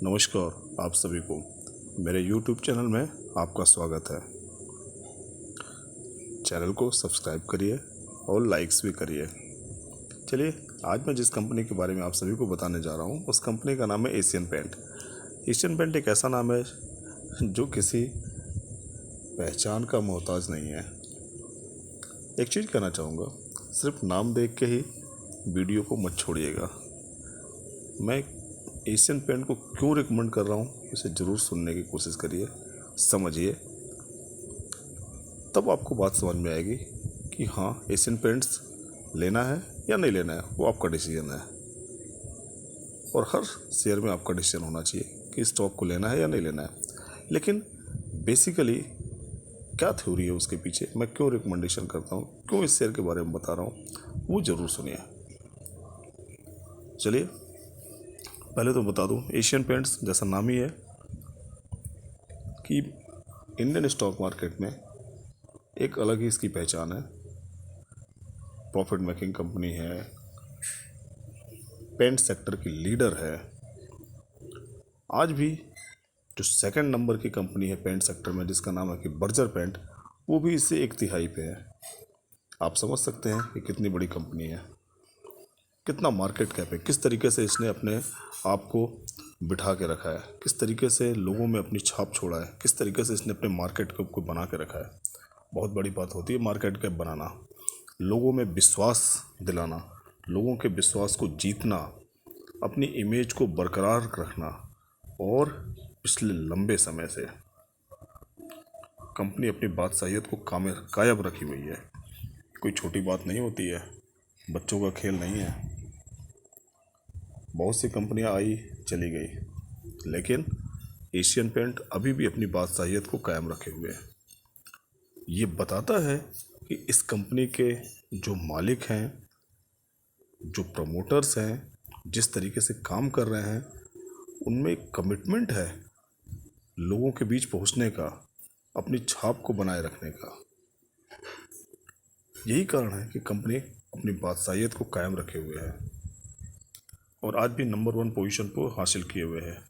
नमस्कार आप सभी को मेरे YouTube चैनल में आपका स्वागत है। चैनल को सब्सक्राइब करिए और लाइक्स भी करिए। चलिए आज मैं जिस कंपनी के बारे में आप सभी को बताने जा रहा हूँ उस कंपनी का नाम है एशियन पेंट। एशियन पेंट एक ऐसा नाम है जो किसी पहचान का मोहताज नहीं है। एक चीज़ कहना चाहूँगा, सिर्फ नाम देख के ही वीडियो को मत छोड़िएगा। मैं एशियन पेंट को क्यों रिकमेंड कर रहा हूँ इसे ज़रूर सुनने की कोशिश करिए, समझिए, तब आपको बात समझ में आएगी कि हाँ एशियन पेंट्स लेना है या नहीं लेना है, वो आपका डिसीजन है। और हर शेयर में आपका डिसीजन होना चाहिए कि स्टॉक को लेना है या नहीं लेना है। लेकिन बेसिकली क्या थ्योरी है उसके पीछे, मैं क्यों रिकमेंडेशन करता हूँ, क्यों इस शेयर के बारे में बता रहा हूँ, वो ज़रूर सुनिए। चलिए पहले तो बता दूं, एशियन पेंट्स जैसा नाम ही है कि इंडियन स्टॉक मार्केट में एक अलग ही इसकी पहचान है। प्रॉफिट मेकिंग कंपनी है, पेंट सेक्टर की लीडर है। आज भी जो सेकंड नंबर की कंपनी है पेंट सेक्टर में जिसका नाम है कि बर्जर पेंट, वो भी इससे 1/3 पे है। आप समझ सकते हैं कि कितनी बड़ी कंपनी है, कितना मार्केट कैप है, किस तरीके से इसने अपने आप को बिठा के रखा है, किस तरीके से लोगों में अपनी छाप छोड़ा है, किस तरीके से इसने अपने मार्केट कैप को बना के रखा है। बहुत बड़ी बात होती है मार्केट कैप बनाना, लोगों में विश्वास दिलाना, लोगों के विश्वास को जीतना, अपनी इमेज को बरकरार रखना। और पिछले लंबे समय से कंपनी अपनी बादशाहियत को कायम रखी हुई है। कोई छोटी बात नहीं होती है, बच्चों का खेल नहीं है। बहुत सी कंपनियां आई चली गई, लेकिन एशियन पेंट अभी भी अपनी बादशाहियत को कायम रखे हुए है। ये बताता है कि इस कंपनी के जो मालिक हैं, जो प्रमोटर्स हैं, जिस तरीके से काम कर रहे हैं, उनमें एक कमिटमेंट है लोगों के बीच पहुंचने का, अपनी छाप को बनाए रखने का। यही कारण है कि कंपनी अपनी बादशाहियत को कायम रखे हुए है और आज भी नंबर 1 पोजीशन को हासिल किए हुए है।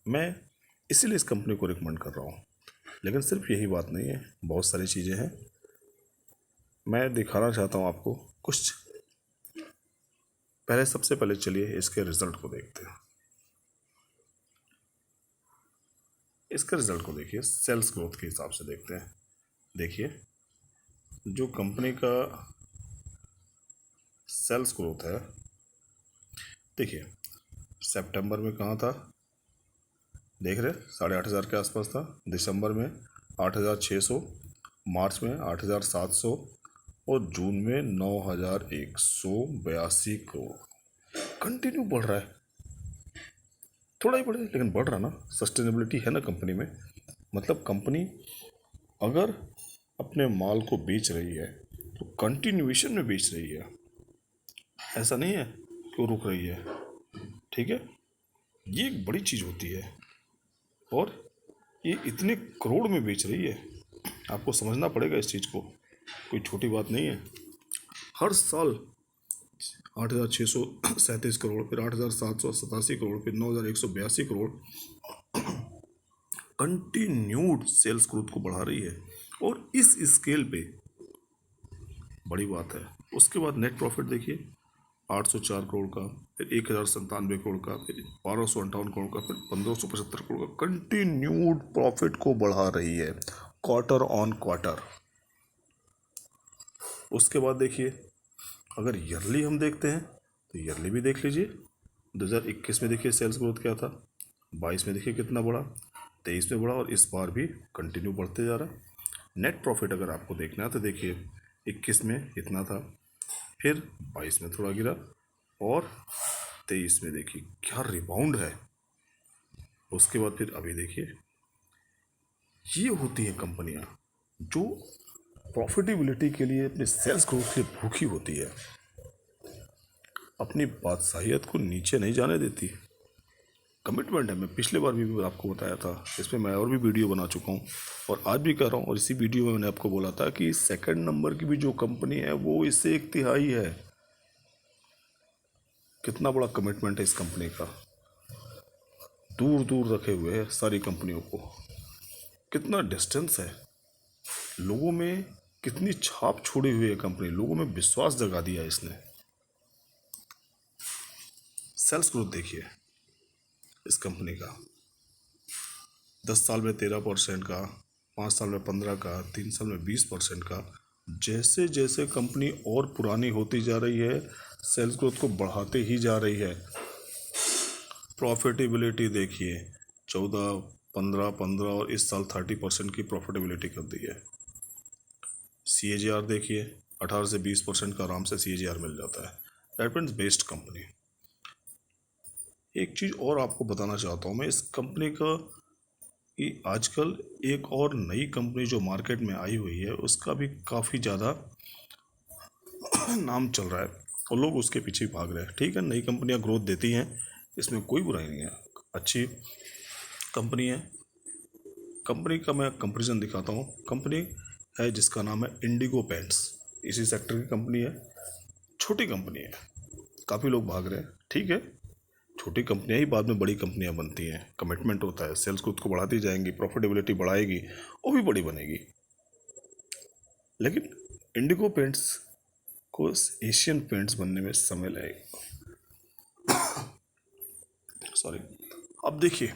मैं इसीलिए इस कंपनी को रिकमेंड कर रहा हूँ। लेकिन सिर्फ यही बात नहीं है, बहुत सारी चीज़ें हैं। मैं दिखाना चाहता हूँ आपको कुछ। सबसे पहले चलिए इसके रिजल्ट को देखते हैं। इसके रिजल्ट को देखिए, सेल्स ग्रोथ के हिसाब से देखते हैं। देखिए जो कंपनी का सेल्स ग्रोथ है, देखिए सितंबर में कहाँ था, देख रहे 8,500 के आसपास था। दिसंबर में 8,600, मार्च में 8,700 और जून में 9,182 करोड़। कंटिन्यू बढ़ रहा है, थोड़ा ही बढ़े लेकिन बढ़ रहा ना। सस्टेनेबिलिटी है ना कंपनी में। मतलब कंपनी अगर अपने माल को बेच रही है तो कंटिन्यूएशन में बेच रही है, ऐसा नहीं है कि वो रुक रही है। ठीक है, ये एक बड़ी चीज़ होती है और ये इतने करोड़ में बेच रही है, आपको समझना पड़ेगा इस चीज़ को, कोई छोटी बात नहीं है। हर साल 8,637 करोड़, फिर 8,787 करोड़, फिर 9,182 करोड़, कंटिन्यूड सेल्स ग्रोथ को बढ़ा रही है और इस स्केल पे बड़ी बात है। उसके बाद नेट प्रॉफिट देखिए, 804 करोड़ का, फिर 1,097 करोड़ का, फिर 1,258 करोड़ का, फिर 1,575 करोड़ का। कंटिन्यूड प्रॉफिट को बढ़ा रही है क्वार्टर ऑन क्वार्टर। उसके बाद देखिए, अगर ईयरली हम देखते हैं तो ईयरली भी देख लीजिए। 2021 में देखिए सेल्स ग्रोथ क्या था, 22 में देखिए कितना बढ़ा, 23 में बढ़ा और इस बार भी कंटिन्यू बढ़ते जा रहा है। नेट प्रॉफिट अगर आपको देखना है तो देखिए 21 में इतना था, फिर 22 में थोड़ा गिरा और 23 में देखिए क्या रिबाउंड है। उसके बाद फिर अभी देखिए, ये होती हैं कंपनियां जो प्रॉफिटेबिलिटी के लिए, अपने सेल्स ग्रोथ के लिए भूखी होती है, अपनी बादशाहियत को नीचे नहीं जाने देती। कमिटमेंट है। मैं पिछले बार भी आपको बताया था, इसमें मैं और भी वीडियो बना चुका हूँ और आज भी कर रहा हूँ। और इसी वीडियो में मैंने आपको बोला था कि सेकंड नंबर की भी जो कंपनी है वो इससे 1/3 है। कितना बड़ा कमिटमेंट है इस कंपनी का। दूर दूर रखे हुए है सारी कंपनियों को। कितना डिस्टेंस है, लोगों में कितनी छाप छोड़ी हुई है कंपनी, लोगों में विश्वास जगा दिया इसने। सेल्स ग्रोथ देखिए इस कंपनी का, 10 साल में 13% का, 5 साल में 15 का, 3 साल में 20% का। जैसे जैसे कंपनी और पुरानी होती जा रही है, सेल्स ग्रोथ को बढ़ाते ही जा रही है। प्रॉफिटेबिलिटी देखिए, 14, 15, 15 और इस साल 30% की प्रॉफिटेबिलिटी कर दी है। CAGR देखिए, 18 से 20% का आराम से CAGR मिल जाता है। That means best company. एक चीज़ और आपको बताना चाहता हूँ मैं इस कंपनी का, कि आजकल एक और नई कंपनी जो मार्केट में आई हुई है उसका भी काफ़ी ज़्यादा नाम चल रहा है और लोग उसके पीछे भाग रहे हैं। ठीक है, नई कंपनियां ग्रोथ देती हैं, इसमें कोई बुराई नहीं है, अच्छी कंपनी है। कंपनी का मैं कंपैरिजन दिखाता हूँ। कंपनी है जिसका नाम है इंडिगो पेंट्स, इसी सेक्टर की कंपनी है। छोटी कंपनी है, काफ़ी लोग भाग रहे हैं। ठीक है, छोटी कंपनियां ही बाद में बड़ी कंपनियां बनती हैं, कमिटमेंट होता है, सेल्स ग्रोथ को बढ़ाती जाएंगी, प्रॉफिटेबिलिटी बढ़ाएगी, वो भी बड़ी बनेगी। लेकिन इंडिगो पेंट्स को एशियन पेंट्स बनने में समय लगेगा। सॉरी। अब देखिए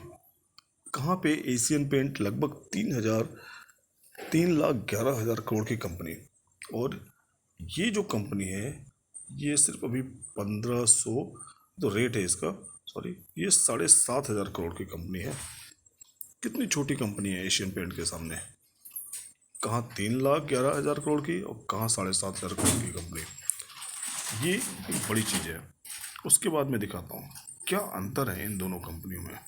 कहाँ पे एशियन पेंट लगभग 3,11,000 करोड़ की कंपनी, और ये जो कंपनी है ये सिर्फ अभी 1,500 जो रेट है इसका, सॉरी, ये 7,500 करोड़ की कंपनी है। कितनी छोटी कंपनी है एशियन पेंट के सामने। कहाँ 3,11,000 करोड़ की और कहाँ 7,500 करोड़ की कंपनी। ये एक बड़ी चीज़ है। उसके बाद मैं दिखाता हूँ क्या अंतर है इन दोनों कंपनियों में।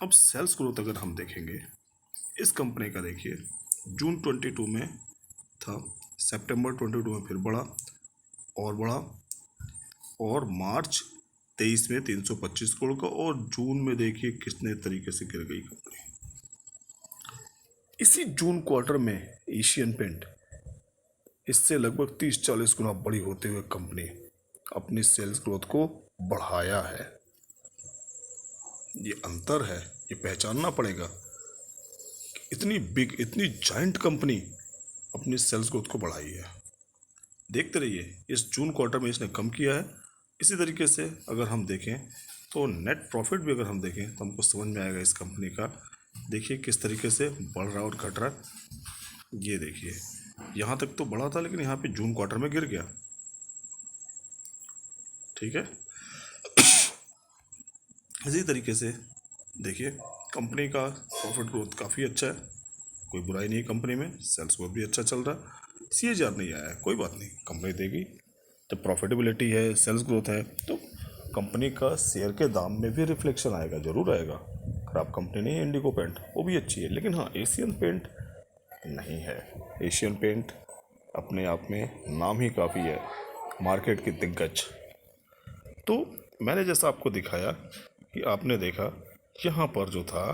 अब सेल्स ग्रोथ अगर हम देखेंगे इस कंपनी का, देखिए जून 22 में था, सितंबर 22 में फिर बढ़ा और बढ़ा, और मार्च 23 में 325 करोड़ का, और जून में देखिए कितने तरीके से गिर गई कंपनी। इसी जून क्वार्टर में एशियन पेंट इससे लगभग 30-40 गुना बड़ी होते हुए कंपनी अपनी सेल्स ग्रोथ को बढ़ाया है। ये अंतर है, ये पहचानना पड़ेगा। इतनी बिग, इतनी जाइंट कंपनी अपनी सेल्स ग्रोथ को बढ़ाई है। देखते रहिए, इस जून क्वार्टर में इसने कम किया है। इसी तरीके से अगर हम देखें तो नेट प्रॉफिट भी अगर हम देखें तो हमको समझ में आएगा इस कंपनी का। देखिए किस तरीके से बढ़ रहा और घट रहा है। ये देखिए यहाँ तक तो बढ़ा था, लेकिन यहाँ पे जून क्वार्टर में गिर गया। ठीक है, इसी तरीके से देखिए कंपनी का प्रॉफिट ग्रोथ काफ़ी अच्छा है, कोई बुराई नहीं कंपनी में, सेल्स ग्रोथ भी अच्छा चल रहा है। CAGR नहीं आया है, कोई बात नहीं, कंपनी देगी। जब प्रॉफिटेबिलिटी है, सेल्स ग्रोथ है, तो कंपनी का शेयर के दाम में भी रिफ्लेक्शन आएगा, जरूर आएगा। खराब कंपनी नहीं है इंडिगो पेंट, वो भी अच्छी है। लेकिन हाँ, एशियन पेंट नहीं है। एशियन पेंट अपने आप में नाम ही काफ़ी है, मार्केट की दिग्गज। तो मैंने जैसा आपको दिखाया कि आपने देखा यहाँ पर जो था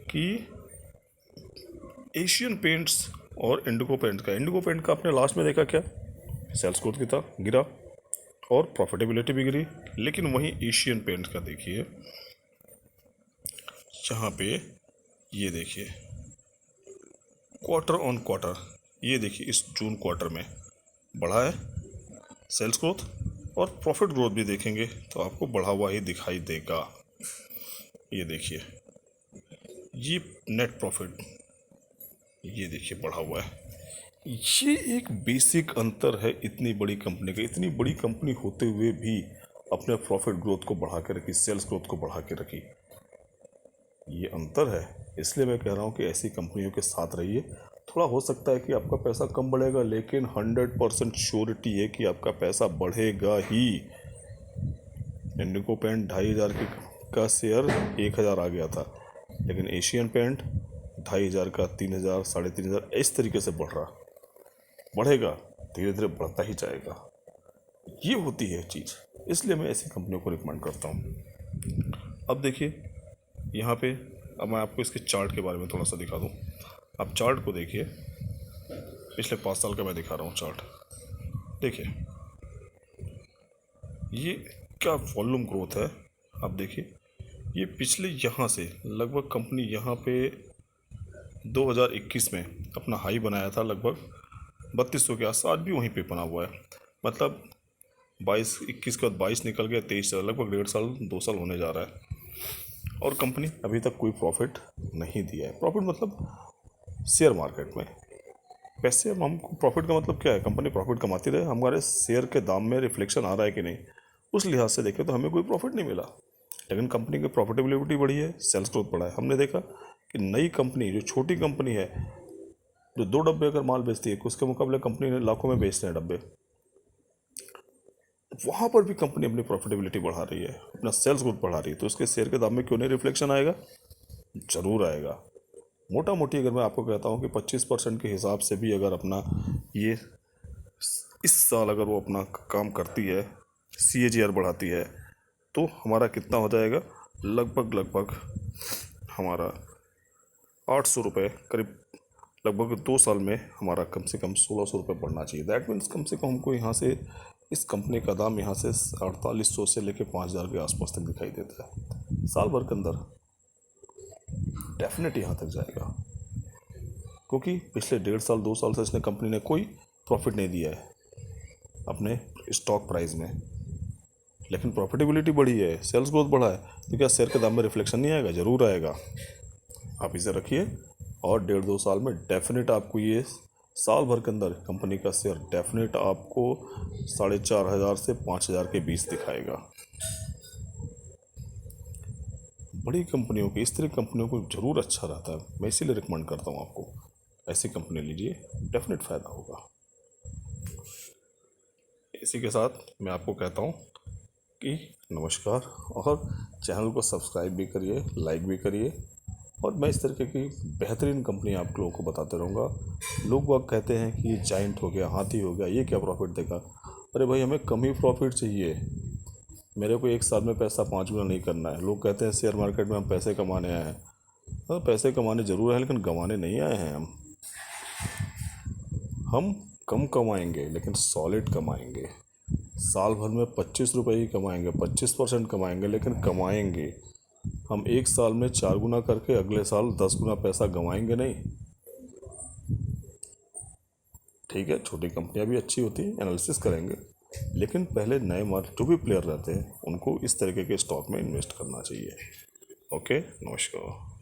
कि एशियन पेंट्स और इंडिगो पेंट का आपने लास्ट में देखा क्या, सेल्स ग्रोथ कितना गिरा और प्रॉफिटेबिलिटी भी गिरी। लेकिन वहीं एशियन पेंट का देखिए, यहाँ पे ये देखिए क्वार्टर ऑन क्वार्टर, ये देखिए इस जून क्वार्टर में बढ़ा है सेल्स ग्रोथ, और प्रॉफिट ग्रोथ भी देखेंगे तो आपको बढ़ा हुआ ही दिखाई देगा। ये देखिए ये नेट प्रॉफिट, ये देखिए बढ़ा हुआ है। ये एक बेसिक अंतर है इतनी बड़ी कंपनी का। इतनी बड़ी कंपनी होते हुए भी अपने प्रॉफिट ग्रोथ को बढ़ा के रखी, सेल्स ग्रोथ को बढ़ा के रखी, ये अंतर है। इसलिए मैं कह रहा हूँ कि ऐसी कंपनियों के साथ रहिए। थोड़ा हो सकता है कि आपका पैसा कम बढ़ेगा, लेकिन 100% श्योरिटी है कि आपका पैसा बढ़ेगा ही। इंडिगो पेंट 2,500 का शेयर 1,000 आ गया था, लेकिन एशियन पेंट 2,500 का 3,000, 3,500 इस तरीके से बढ़ रहा, बढ़ेगा, धीरे धीरे बढ़ता ही जाएगा। ये होती है चीज़, इसलिए मैं ऐसी कंपनियों को रिकमेंड करता हूँ। अब देखिए यहाँ पे, अब मैं आपको इसके चार्ट के बारे में थोड़ा सा दिखा दूँ। आप चार्ट को देखिए, पिछले 5 साल का मैं दिखा रहा हूँ चार्ट। देखिए ये क्या वॉल्यूम ग्रोथ है, आप देखिए। ये पिछले यहाँ से लगभग कंपनी यहाँ पे 2021 में अपना हाई बनाया था लगभग 3200 के आसपास, आज भी वहीं पे बना हुआ है। मतलब 22-21 के बाद 22 निकल गया, 23 चला, लगभग 1.5 साल 2 साल होने जा रहा है और कंपनी अभी तक कोई प्रॉफिट नहीं दिया है। प्रॉफिट मतलब शेयर मार्केट में पैसे, हमको प्रॉफिट का मतलब क्या है, कंपनी प्रॉफिट कमाती रहे, हमारे शेयर के दाम में रिफ्लेक्शन आ रहा है कि नहीं, उस लिहाज से देखें तो हमें कोई प्रॉफिट नहीं मिला। लेकिन कंपनी की प्रॉफिटेबिलिटी बढ़ी है, सेल्स ग्रोथ बढ़ा है। हमने देखा कि नई कंपनी, जो छोटी कंपनी है, जो 2 डब्बे अगर माल बेचती है, उसके मुकाबले कंपनी ने लाखों में बेचते हैं डब्बे, वहाँ पर भी कंपनी अपनी प्रॉफिटेबिलिटी बढ़ा रही है, अपना सेल्स ग्रोथ बढ़ा रही है, तो उसके शेयर के दाम में क्यों नहीं रिफ्लेक्शन आएगा? जरूर आएगा। मोटा मोटी अगर मैं आपको कहता हूँ कि 25% के हिसाब से भी अगर अपना ये इस साल अगर वो अपना काम करती है, CAGR बढ़ाती है, तो हमारा कितना हो जाएगा? लगभग हमारा 800 रुपये करीब, लगभग 2 साल में हमारा कम से कम 1600 रुपये बढ़ना चाहिए। दैट मीन्स कम से कम हमको यहाँ से, इस कंपनी का दाम यहाँ से 4800 से लेकर 5000 के आसपास तक दिखाई देता है। साल भर के अंदर डेफिनेट यहाँ तक जाएगा, क्योंकि पिछले 1.5 साल 2 साल से इसने, कंपनी ने कोई प्रॉफिट नहीं दिया है अपने स्टॉक प्राइस में, लेकिन प्रॉफिटेबिलिटी बढ़ी है, सेल्स ग्रोथ बढ़ा है, तो क्या शेयर के दाम में रिफ्लेक्शन नहीं आएगा? ज़रूर आएगा। आप इसे रखिए और 1.5-2 साल में डेफिनेट आपको ये, साल भर के अंदर कंपनी का शेयर डेफिनेट आपको 4500 से 5000 के बीच दिखाएगा। बड़ी कंपनियों की, इस तरह की कंपनियों को ज़रूर अच्छा रहता है, मैं इसीलिए रिकमेंड करता हूँ आपको, ऐसी कंपनी लीजिए, डेफिनेट फ़ायदा होगा। इसी के साथ मैं आपको कहता हूँ कि नमस्कार, और चैनल को सब्सक्राइब भी करिए, लाइक भी करिए, और मैं इस तरीके की बेहतरीन कंपनी आप लोगों को बताते रहूँगा। लोग वह कहते हैं कि ये जाइंट हो गया, हाथी हो गया, ये क्या प्रॉफिट देगा? अरे भाई, हमें कम ही प्रॉफिट चाहिए, मेरे को एक साल में पैसा 5 गुना नहीं करना है। लोग कहते हैं शेयर मार्केट में हम पैसे कमाने आए हैं। हाँ, पैसे कमाने ज़रूर है, लेकिन गंवाने नहीं आए हैं हम कम कमाएंगे लेकिन सॉलिड कमाएंगे। साल भर में 25 रुपये ही कमाएंगे, 25% कमाएंगे, लेकिन कमाएंगे। हम एक साल में 4 गुना करके अगले साल 10 गुना पैसा गंवाएंगे नहीं। ठीक है, छोटी कंपनियां भी अच्छी होती हैं, एनालिसिस करेंगे, लेकिन पहले नए मार्केट जो भी प्लेयर रहते हैं उनको इस तरीके के स्टॉक में इन्वेस्ट करना चाहिए। ओके, नमस्कार।